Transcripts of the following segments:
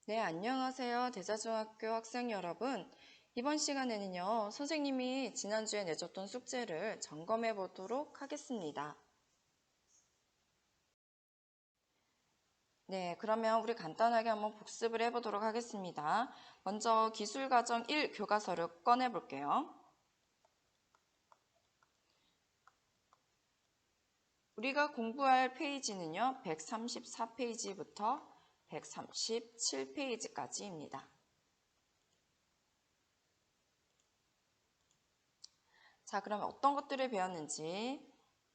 네, 안녕하세요. 대자중학교 학생 여러분. 이번 시간에는요, 선생님이 지난주에 내줬던 숙제를 점검해 보도록 하겠습니다. 네, 그러면 우리 간단하게 한번 복습을 해보도록 하겠습니다. 먼저 기술과정 1 교과서를 꺼내 볼게요. 우리가 공부할 페이지는요, 134페이지부터 137페이지까지입니다. 자, 그러면 어떤 것들을 배웠는지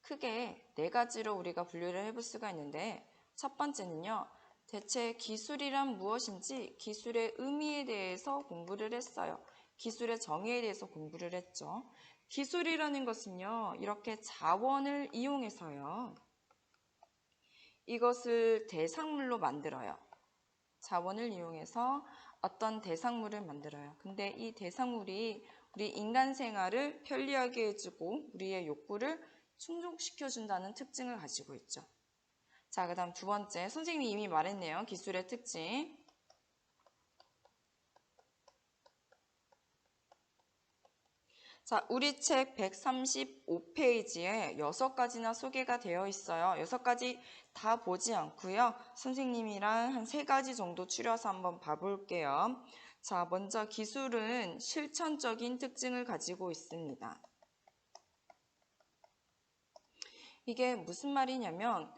크게 4가지로 우리가 분류를 해볼 수가 있는데, 첫 번째는요, 대체 기술이란 무엇인지 기술의 의미에 대해서 공부를 했어요. 기술의 정의에 대해서 공부를 했죠. 기술이라는 것은요, 이렇게 자원을 이용해서요, 이것을 대상물로 만들어요. 자원을 이용해서 어떤 대상물을 만들어요. 근데 이 대상물이 우리 인간 생활을 편리하게 해주고 우리의 욕구를 충족시켜준다는 특징을 가지고 있죠. 자, 그 다음 두 번째, 선생님이 이미 말했네요. 기술의 특징. 자, 우리 책 135페이지에 6가지나 소개가 되어 있어요. 6가지 다 보지 않고요. 선생님이랑 한 3가지 정도 추려서 한번 봐볼게요. 자, 먼저 기술은 실천적인 특징을 가지고 있습니다. 이게 무슨 말이냐면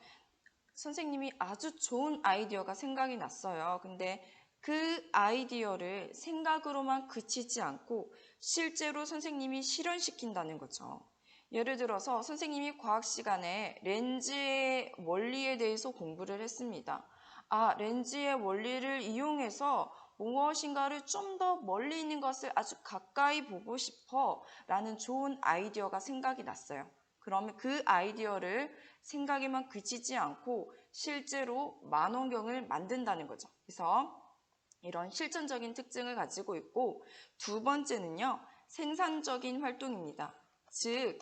선생님이 아주 좋은 아이디어가 생각이 났어요. 근데 그 아이디어를 생각으로만 그치지 않고 실제로 선생님이 실현시킨다는 거죠. 예를 들어서 선생님이 과학 시간에 렌즈의 원리에 대해서 공부를 했습니다. 아, 렌즈의 원리를 이용해서 무엇인가를 좀 더 멀리 있는 것을 아주 가까이 보고 싶어 라는 좋은 아이디어가 생각이 났어요. 그러면 그 아이디어를 생각에만 그치지 않고 실제로 망원경을 만든다는 거죠. 그래서 이런 실천적인 특징을 가지고 있고, 두 번째는요, 생산적인 활동입니다. 즉,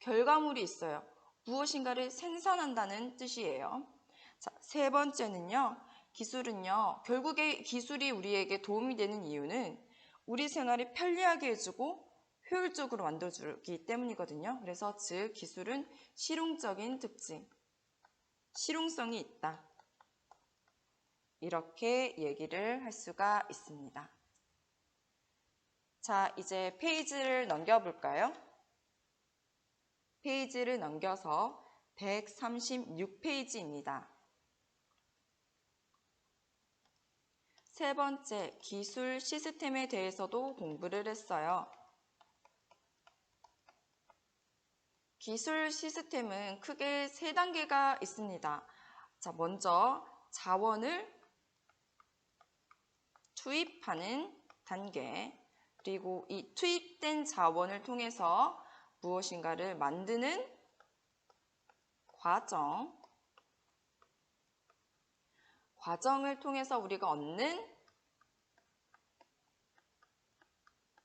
결과물이 있어요. 무엇인가를 생산한다는 뜻이에요. 자, 세 번째는요, 기술은요, 결국에 기술이 우리에게 도움이 되는 이유는 우리 생활을 편리하게 해주고 효율적으로 만들어주기 때문이거든요. 그래서 즉 기술은 실용적인 특징, 실용성이 있다. 이렇게 얘기를 할 수가 있습니다. 자, 이제 페이지를 넘겨볼까요? 페이지를 넘겨서 136페이지입니다. 세 번째, 기술 시스템에 대해서도 공부를 했어요. 기술 시스템은 크게 3단계가 있습니다. 자, 먼저 자원을 투입하는 단계, 그리고 이 투입된 자원을 통해서 무엇인가를 만드는 과정을 통해서 우리가 얻는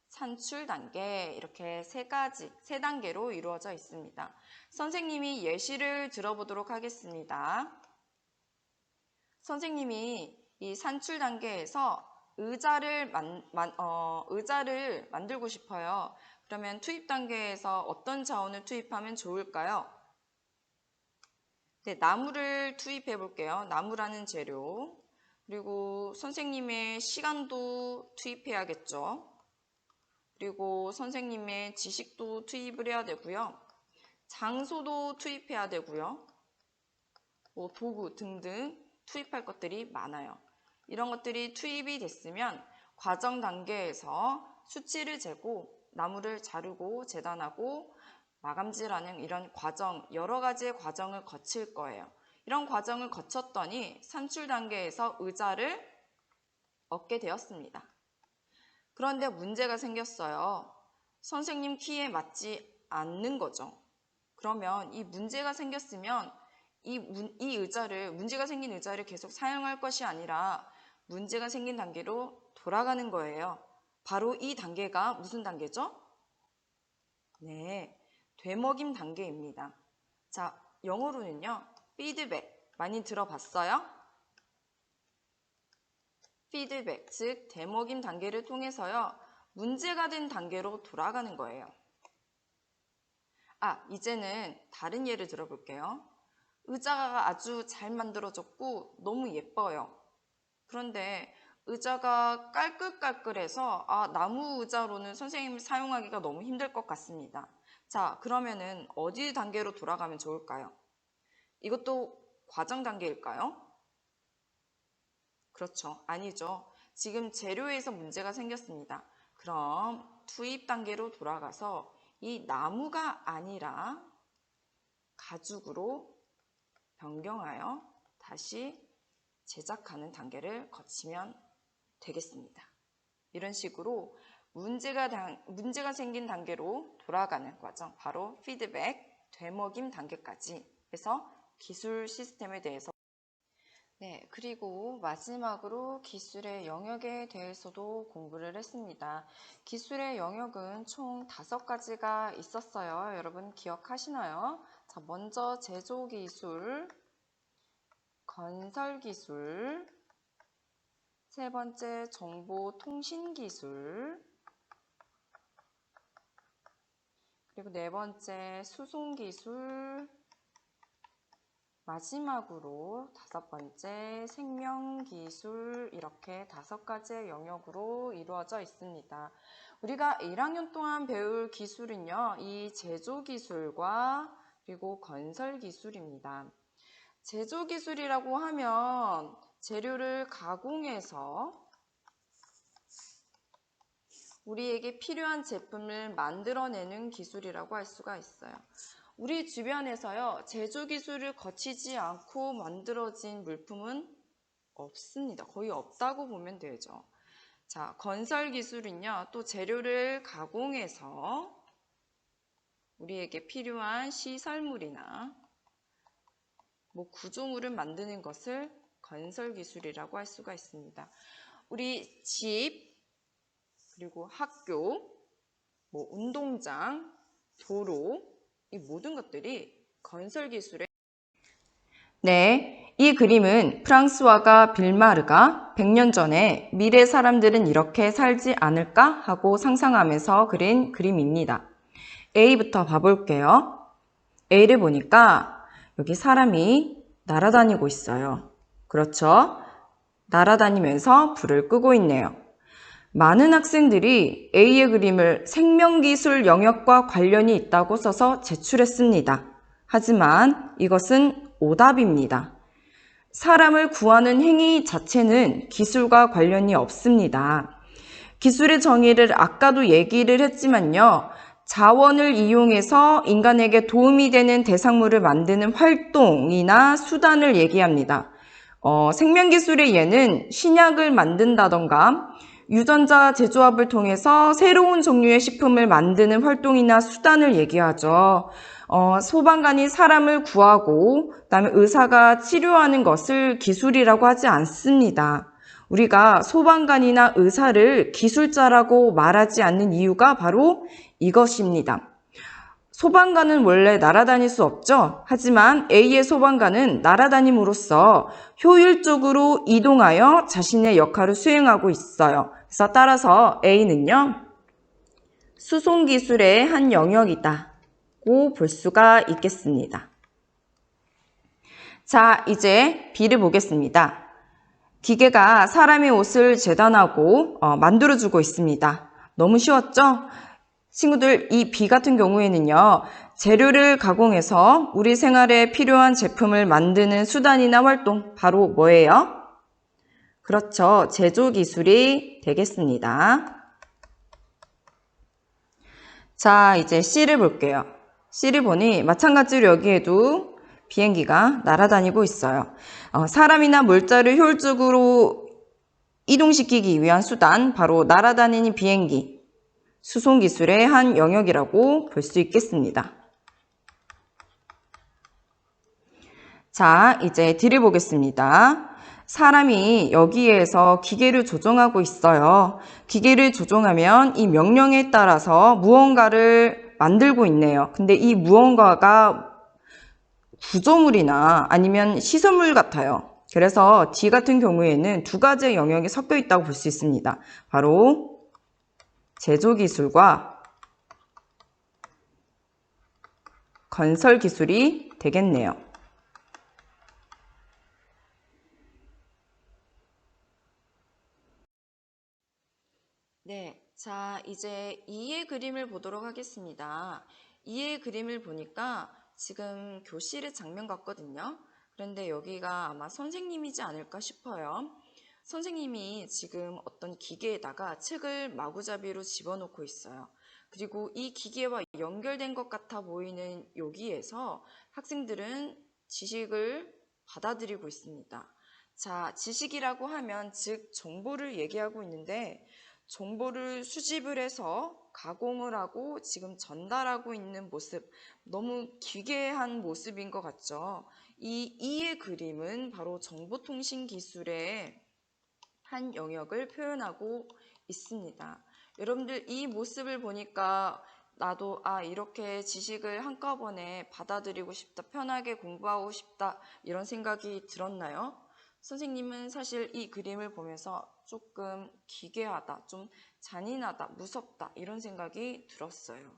산출 단계, 이렇게 3단계로 이루어져 있습니다. 선생님이 예시를 들어보도록 하겠습니다. 선생님이 이 산출 단계에서 의자를 만들고 싶어요. 그러면 투입 단계에서 어떤 자원을 투입하면 좋을까요? 네, 나무를 투입해 볼게요. 나무라는 재료. 그리고 선생님의 시간도 투입해야겠죠. 그리고 선생님의 지식도 투입을 해야 되고요. 장소도 투입해야 되고요. 뭐 도구 등등 투입할 것들이 많아요. 이런 것들이 투입이 됐으면 과정 단계에서 수치를 재고 나무를 자르고 재단하고 마감질하는 이런 과정, 여러 가지의 과정을 거칠 거예요. 이런 과정을 거쳤더니 산출 단계에서 의자를 얻게 되었습니다. 그런데 문제가 생겼어요. 선생님 키에 맞지 않는 거죠. 그러면 이 문제가 생겼으면 이 의자를, 문제가 생긴 의자를 계속 사용할 것이 아니라 문제가 생긴 단계로 돌아가는 거예요. 바로 이 단계가 무슨 단계죠? 네, 되먹임 단계입니다. 자, 영어로는요, 피드백 많이 들어봤어요? 피드백, 즉 되먹임 단계를 통해서요. 문제가 된 단계로 돌아가는 거예요. 이제는 다른 예를 들어볼게요. 의자가 아주 잘 만들어졌고 너무 예뻐요. 그런데 의자가 깔끌깔끌해서 나무 의자로는 선생님이 사용하기가 너무 힘들 것 같습니다. 자, 그러면은 어디 단계로 돌아가면 좋을까요? 이것도 과정 단계일까요? 그렇죠. 아니죠. 지금 재료에서 문제가 생겼습니다. 그럼 투입 단계로 돌아가서 이 나무가 아니라 가죽으로 변경하여 다시 제작하는 단계를 거치면 되겠습니다. 이런 식으로 문제가 생긴 단계로 돌아가는 과정, 바로 피드백, 되먹임 단계까지 해서 기술 시스템에 대해서 그리고 마지막으로 기술의 영역에 대해서도 공부를 했습니다. 기술의 영역은 총 5가지가 있었어요. 여러분 기억하시나요? 자, 먼저 제조기술, 건설기술, 세 번째 정보통신기술, 그리고 네 번째 수송기술, 마지막으로 5번째 생명기술, 이렇게 5가지의 영역으로 이루어져 있습니다. 우리가 1학년 동안 배울 기술은요, 이 제조기술과 그리고 건설기술입니다. 제조기술이라고 하면 재료를 가공해서 우리에게 필요한 제품을 만들어내는 기술이라고 할 수가 있어요. 우리 주변에서요, 제조기술을 거치지 않고 만들어진 물품은 없습니다. 거의 없다고 보면 되죠. 자, 건설기술은요, 또 재료를 가공해서 우리에게 필요한 시설물이나 구조물을 만드는 것을 건설기술이라고 할 수가 있습니다. 우리 집, 그리고 학교, 운동장, 도로, 이 모든 것들이 건설기술의 이 그림은 프랑스화가 빌마르가 100년 전에 미래 사람들은 이렇게 살지 않을까 하고 상상하면서 그린 그림입니다. A부터 봐볼게요. A를 보니까 여기 사람이 날아다니고 있어요. 그렇죠? 날아다니면서 불을 끄고 있네요. 많은 학생들이 A의 그림을 생명기술 영역과 관련이 있다고 써서 제출했습니다. 하지만 이것은 오답입니다. 사람을 구하는 행위 자체는 기술과 관련이 없습니다. 기술의 정의를 아까도 얘기를 했지만요. 자원을 이용해서 인간에게 도움이 되는 대상물을 만드는 활동이나 수단을 얘기합니다. 생명기술의 예는 신약을 만든다던가 유전자 재조합을 통해서 새로운 종류의 식품을 만드는 활동이나 수단을 얘기하죠. 소방관이 사람을 구하고 그다음에 의사가 치료하는 것을 기술이라고 하지 않습니다. 우리가 소방관이나 의사를 기술자라고 말하지 않는 이유가 바로 이것입니다. 소방관은 원래 날아다닐 수 없죠. 하지만 A의 소방관은 날아다님으로써 효율적으로 이동하여 자신의 역할을 수행하고 있어요. 그래서 따라서 A는요, 수송기술의 한 영역이다고 볼 수가 있겠습니다. 자, 이제 B를 보겠습니다. 기계가 사람의 옷을 재단하고 만들어주고 있습니다. 너무 쉬웠죠? 친구들, 이 B 같은 경우에는요, 재료를 가공해서 우리 생활에 필요한 제품을 만드는 수단이나 활동, 바로 뭐예요? 그렇죠. 제조기술이 되겠습니다. 자, 이제 C를 볼게요. C를 보니 마찬가지로 여기에도 비행기가 날아다니고 있어요. 사람이나 물자를 효율적으로 이동시키기 위한 수단, 바로 날아다니는 비행기, 수송기술의 한 영역이라고 볼 수 있겠습니다. 자, 이제 D를 보겠습니다. 사람이 여기에서 기계를 조종하고 있어요. 기계를 조종하면 이 명령에 따라서 무언가를 만들고 있네요. 근데 이 무언가가 구조물이나 아니면 시설물 같아요. 그래서 D 같은 경우에는 두 가지의 영역이 섞여 있다고 볼 수 있습니다. 바로 제조기술과 건설기술이 되겠네요. 네, 자, 이제 2의 그림을 보도록 하겠습니다. 2의 그림을 보니까 지금 교실의 장면 같거든요. 그런데 여기가 아마 선생님이지 않을까 싶어요. 선생님이 지금 어떤 기계에다가 책을 마구잡이로 집어넣고 있어요. 그리고 이 기계와 연결된 것 같아 보이는 여기에서 학생들은 지식을 받아들이고 있습니다. 자, 지식이라고 하면 즉 정보를 얘기하고 있는데 정보를 수집을 해서 가공을 하고 지금 전달하고 있는 모습, 너무 기괴한 모습인 것 같죠. 이의 그림은 바로 정보통신 기술의 한 영역을 표현하고 있습니다. 여러분들 이 모습을 보니까 나도 이렇게 지식을 한꺼번에 받아들이고 싶다, 편하게 공부하고 싶다 이런 생각이 들었나요? 선생님은 사실 이 그림을 보면서 조금 기괴하다, 좀 잔인하다, 무섭다 이런 생각이 들었어요.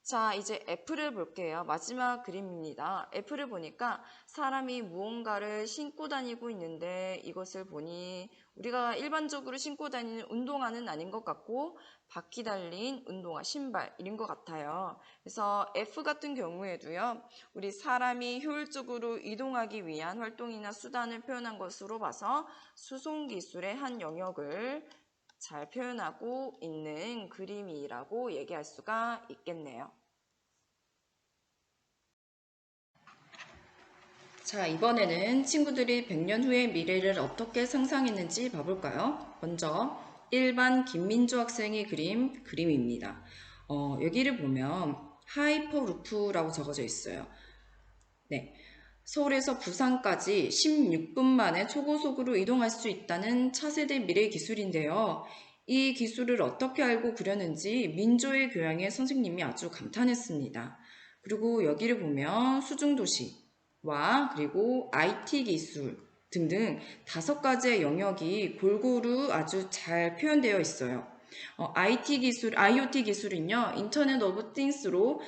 자, 이제 F를 볼게요. 마지막 그림입니다. F를 보니까 사람이 무언가를 신고 다니고 있는데 이것을 보니 우리가 일반적으로 신고 다니는 운동화는 아닌 것 같고 바퀴 달린 운동화, 신발 이런 것 같아요. 그래서 F 같은 경우에도요. 우리 사람이 효율적으로 이동하기 위한 활동이나 수단을 표현한 것으로 봐서 수송기술의 한 영역을 잘 표현하고 있는 그림이라고 얘기할 수가 있겠네요. 자, 이번에는 친구들이 100년 후의 미래를 어떻게 상상했는지 봐볼까요? 먼저 1반 김민주 학생이 그린 그림입니다. 여기를 보면 하이퍼루프라고 적어져 있어요. 네. 서울에서 부산까지 16분 만에 초고속으로 이동할 수 있다는 차세대 미래 기술인데요. 이 기술을 어떻게 알고 그렸는지 민조의 교양의 선생님이 아주 감탄했습니다. 그리고 여기를 보면 수중도시와 그리고 IT 기술 등등 5가지의 영역이 골고루 아주 잘 표현되어 있어요. IoT 기술은요, 인터넷 오브 띵스로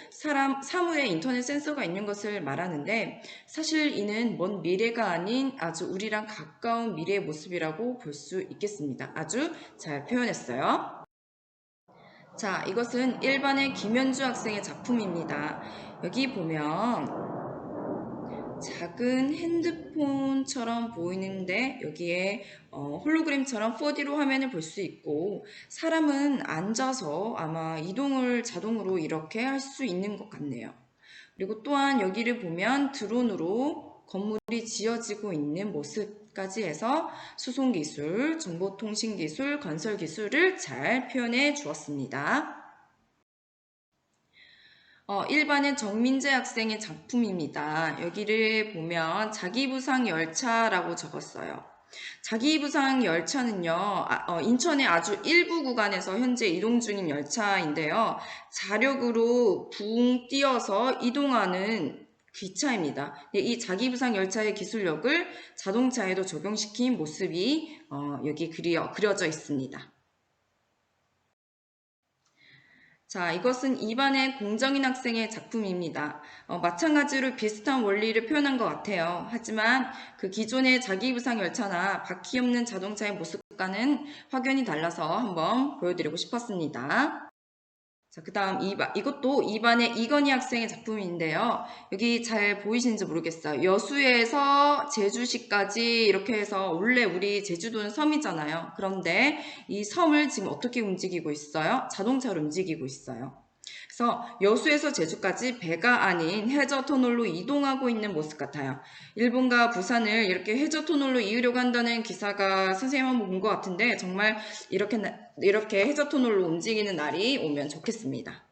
사무에 인터넷 센서가 있는 것을 말하는데, 사실 이는 먼 미래가 아닌 아주 우리랑 가까운 미래의 모습이라고 볼 수 있겠습니다. 아주 잘 표현했어요. 자, 이것은 일반의 김현주 학생의 작품입니다. 여기 보면 작은 핸드폰처럼 보이는데 여기에 홀로그램처럼 4D로 화면을 볼 수 있고 사람은 앉아서 아마 이동을 자동으로 이렇게 할 수 있는 것 같네요. 그리고 또한 여기를 보면 드론으로 건물이 지어지고 있는 모습까지 해서 수송기술, 정보통신기술, 건설기술을 잘 표현해 주었습니다. 1반은 정민재 학생의 작품입니다. 여기를 보면 자기부상 열차라고 적었어요. 자기부상 열차는요, 인천의 아주 일부 구간에서 현재 이동 중인 열차인데요. 자력으로 붕 뛰어서 이동하는 기차입니다. 이 자기부상 열차의 기술력을 자동차에도 적용시킨 모습이 여기 그려져 있습니다. 자, 이것은 2반의 공정인 학생의 작품입니다. 마찬가지로 비슷한 원리를 표현한 것 같아요. 하지만 그 기존의 자기부상 열차나 바퀴 없는 자동차의 모습과는 확연히 달라서 한번 보여드리고 싶었습니다. 자, 그 다음 이것도 2반의 이건희 학생의 작품인데요. 여기 잘 보이시는지 모르겠어요. 여수에서 제주시까지 이렇게 해서 원래 우리 제주도는 섬이잖아요. 그런데 이 섬을 지금 어떻게 움직이고 있어요? 자동차로 움직이고 있어요. 그래서 여수에서 제주까지 배가 아닌 해저터널로 이동하고 있는 모습 같아요. 일본과 부산을 이렇게 해저터널로 이으려고 한다는 기사가 선생님 한번 본 것 같은데 정말 이렇게 해저터널로 움직이는 날이 오면 좋겠습니다.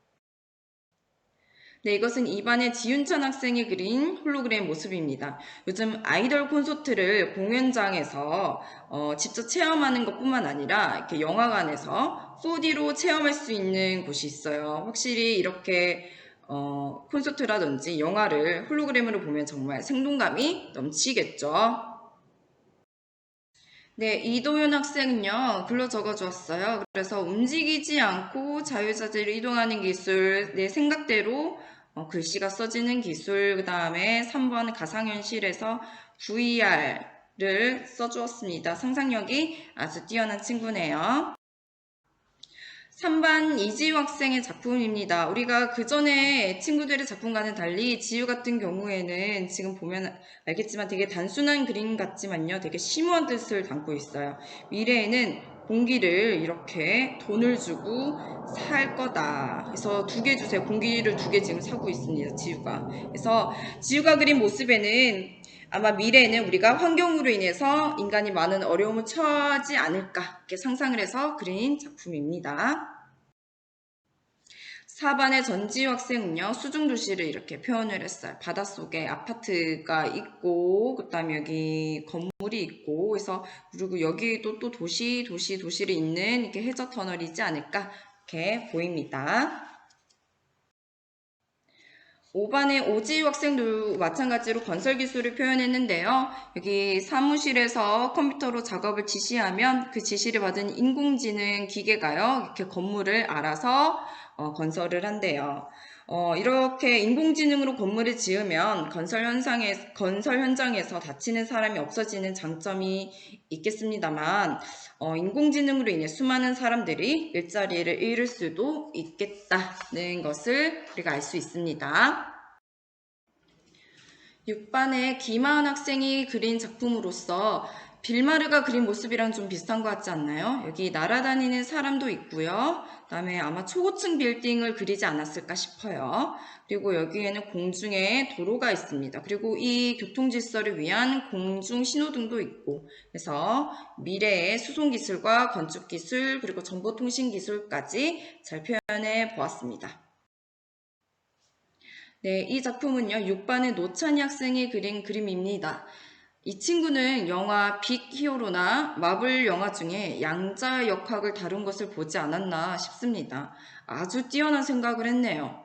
네, 이것은 2반의 지윤찬 학생이 그린 홀로그램 모습입니다. 요즘 아이돌 콘서트를 공연장에서 직접 체험하는 것뿐만 아니라 이렇게 영화관에서 4D로 체험할 수 있는 곳이 있어요. 확실히 이렇게 콘서트라든지 영화를 홀로그램으로 보면 정말 생동감이 넘치겠죠. 네, 이도현 학생은요, 글로 적어주었어요. 그래서 움직이지 않고 자유자재로 이동하는 기술, 내 생각대로 글씨가 써지는 기술, 그 다음에 3번 가상현실에서 VR을 써주었습니다. 상상력이 아주 뛰어난 친구네요. 3반 이지유 학생의 작품입니다. 우리가 그 전에 친구들의 작품과는 달리 지유 같은 경우에는 지금 보면 알겠지만 되게 단순한 그림 같지만요. 되게 심오한 뜻을 담고 있어요. 미래에는 공기를 이렇게 돈을 주고 살 거다. 그래서 2개 주세요. 공기를 2개 지금 사고 있습니다. 지유가. 그래서 지유가 그린 모습에는 아마 미래에는 우리가 환경으로 인해서 인간이 많은 어려움을 처하지 않을까 이렇게 상상을 해서 그린 작품입니다. 4반의 전지유 학생은요, 수중도시를 이렇게 표현을 했어요. 바닷속에 아파트가 있고, 그 다음에 여기 건물이 있고, 그래서, 그리고 여기도 또 도시를 잇는 이렇게 해저 터널이지 않을까, 이렇게 보입니다. 5반의 오지유 학생도 마찬가지로 건설 기술을 표현했는데요. 여기 사무실에서 컴퓨터로 작업을 지시하면 그 지시를 받은 인공지능 기계가요. 이렇게 건물을 알아서 건설을 한대요. 이렇게 인공지능으로 건물을 지으면 건설 현장에서 다치는 사람이 없어지는 장점이 있겠습니다만, 인공지능으로 인해 수많은 사람들이 일자리를 잃을 수도 있겠다는 것을 우리가 알 수 있습니다. 6반의 김하은 학생이 그린 작품으로서 빌마르가 그린 모습이랑 좀 비슷한 것 같지 않나요? 여기 날아다니는 사람도 있고요. 그다음에 아마 초고층 빌딩을 그리지 않았을까 싶어요. 그리고 여기에는 공중에 도로가 있습니다. 그리고 이 교통 질서를 위한 공중 신호등도 있고, 그래서 미래의 수송 기술과 건축 기술 그리고 정보통신 기술까지 잘 표현해 보았습니다. 네, 이 작품은요, 6반의 노찬희 학생이 그린 그림입니다. 이 친구는 영화 빅 히어로나 마블 영화 중에 양자 역학을 다룬 것을 보지 않았나 싶습니다. 아주 뛰어난 생각을 했네요.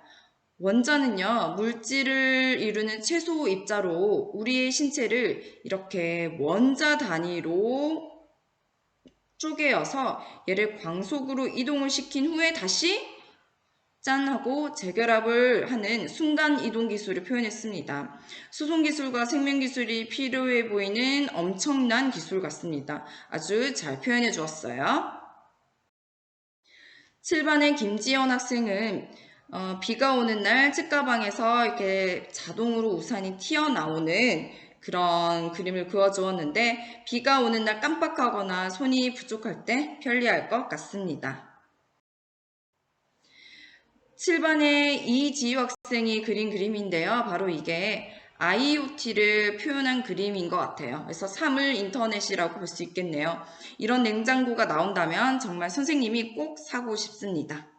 원자는요, 물질을 이루는 최소 입자로 우리의 신체를 이렇게 원자 단위로 쪼개어서 얘를 광속으로 이동을 시킨 후에 다시 짠 하고 재결합을 하는 순간 이동 기술을 표현했습니다. 수송 기술과 생명 기술이 필요해 보이는 엄청난 기술 같습니다. 아주 잘 표현해 주었어요. 7반의 김지연 학생은 비가 오는 날 책가방에서 이렇게 자동으로 우산이 튀어나오는 그런 그림을 그어주었는데 비가 오는 날 깜빡하거나 손이 부족할 때 편리할 것 같습니다. 7반의 이지유 학생이 그린 그림인데요. 바로 이게 IoT를 표현한 그림인 것 같아요. 그래서 3을 인터넷이라고 볼 수 있겠네요. 이런 냉장고가 나온다면 정말 선생님이 꼭 사고 싶습니다.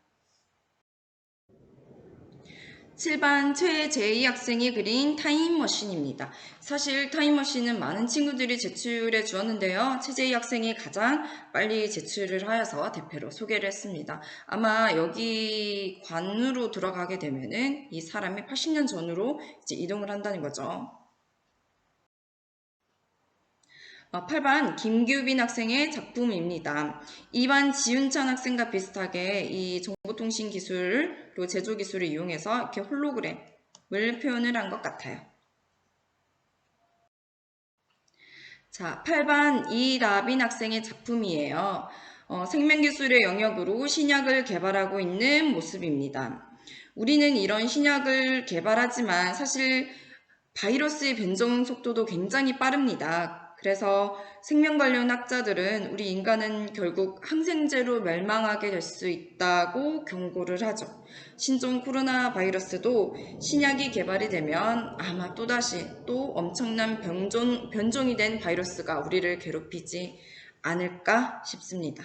7반 최재희 학생이 그린 타임머신입니다. 사실 타임머신은 많은 친구들이 제출해 주었는데요. 최재희 학생이 가장 빨리 제출을 하여서 대표로 소개를 했습니다. 아마 여기 관으로 들어가게 되면은 이 사람이 80년 전으로 이제 이동을 한다는 거죠. 8반 김규빈 학생의 작품입니다. 2반 지윤찬 학생과 비슷하게 이 정보통신 기술 그리고 제조 기술을 이용해서 이렇게 홀로그램을 표현을 한 것 같아요. 자, 8반 이라빈 학생의 작품이에요. 생명기술의 영역으로 신약을 개발하고 있는 모습입니다. 우리는 이런 신약을 개발하지만 사실 바이러스의 변종 속도도 굉장히 빠릅니다. 그래서 생명 관련 학자들은 우리 인간은 결국 항생제로 멸망하게 될 수 있다고 경고를 하죠. 신종 코로나 바이러스도 신약이 개발이 되면 아마 또다시 또 엄청난 변종이 된 바이러스가 우리를 괴롭히지 않을까 싶습니다.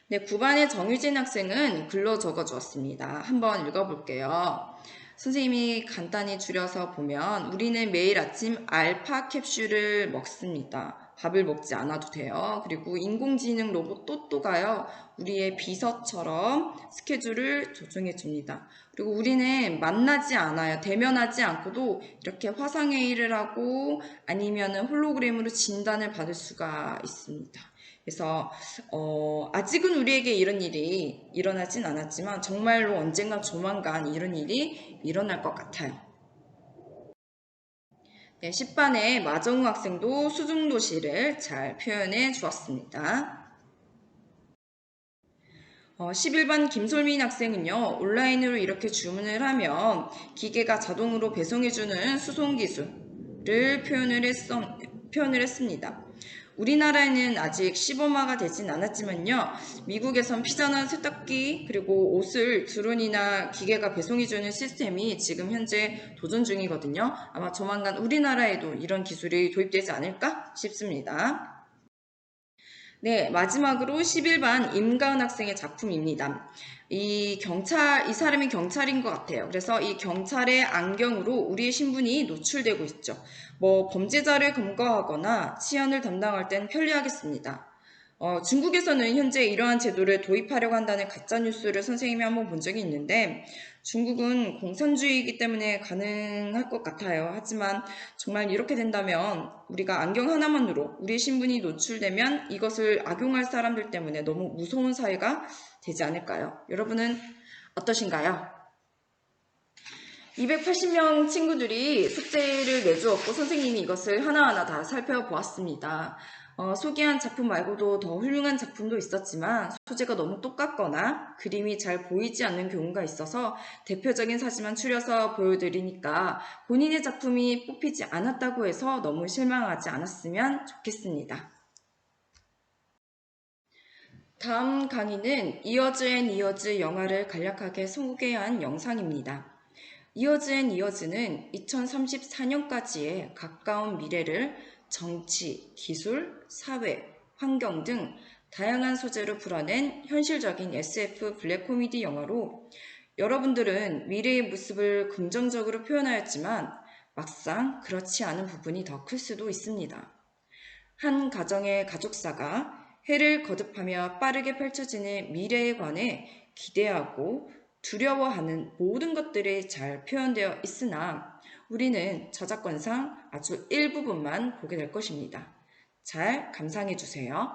네, 9반의 정유진 학생은 글로 적어 주었습니다. 한번 읽어볼게요. 선생님이 간단히 줄여서 보면 우리는 매일 아침 알파 캡슐을 먹습니다. 밥을 먹지 않아도 돼요. 그리고 인공지능 로봇 또또가요. 우리의 비서처럼 스케줄을 조정해 줍니다. 그리고 우리는 만나지 않아요. 대면하지 않고도 이렇게 화상회의를 하고 아니면은 홀로그램으로 진단을 받을 수가 있습니다. 그래서 아직은 우리에게 이런 일이 일어나진 않았지만 정말로 언젠가 조만간 이런 일이 일어날 것 같아요. 네, 10반의 마정우 학생도 수중도시를 잘 표현해 주었습니다. 11반 김솔민 학생은요, 온라인으로 이렇게 주문을 하면 기계가 자동으로 배송해주는 수송 기술을 표현을 했습니다. 우리나라에는 아직 시범화가 되진 않았지만요, 미국에선 피자나 세탁기 그리고 옷을 드론이나 기계가 배송해주는 시스템이 지금 현재 도전 중이거든요. 아마 조만간 우리나라에도 이런 기술이 도입되지 않을까 싶습니다. 네, 마지막으로 11반 임가은 학생의 작품입니다. 이 사람이 경찰인 것 같아요. 그래서 이 경찰의 안경으로 우리의 신분이 노출되고 있죠. 범죄자를 검거하거나 치안을 담당할 땐 편리하겠습니다. 중국에서는 현재 이러한 제도를 도입하려고 한다는 가짜뉴스를 선생님이 한번 본 적이 있는데 중국은 공산주의이기 때문에 가능할 것 같아요. 하지만 정말 이렇게 된다면 우리가 안경 하나만으로 우리 신분이 노출되면 이것을 악용할 사람들 때문에 너무 무서운 사회가 되지 않을까요? 여러분은 어떠신가요? 280명 친구들이 숙제를 내주었고 선생님이 이것을 하나하나 다 살펴보았습니다. 소개한 작품 말고도 더 훌륭한 작품도 있었지만 소재가 너무 똑같거나 그림이 잘 보이지 않는 경우가 있어서 대표적인 사진만 추려서 보여드리니까 본인의 작품이 뽑히지 않았다고 해서 너무 실망하지 않았으면 좋겠습니다. 다음 강의는 이어즈 앤 이어즈 영화를 간략하게 소개한 영상입니다. 이어즈 앤 이어즈는 2034년까지의 가까운 미래를 정치, 기술, 사회, 환경 등 다양한 소재로 풀어낸 현실적인 SF 블랙 코미디 영화로 여러분들은 미래의 모습을 긍정적으로 표현하였지만 막상 그렇지 않은 부분이 더 클 수도 있습니다. 한 가정의 가족사가 해를 거듭하며 빠르게 펼쳐지는 미래에 관해 기대하고 두려워하는 모든 것들이 잘 표현되어 있으나 우리는 저작권상 아주 일부분만 보게 될 것입니다. 잘 감상해 주세요.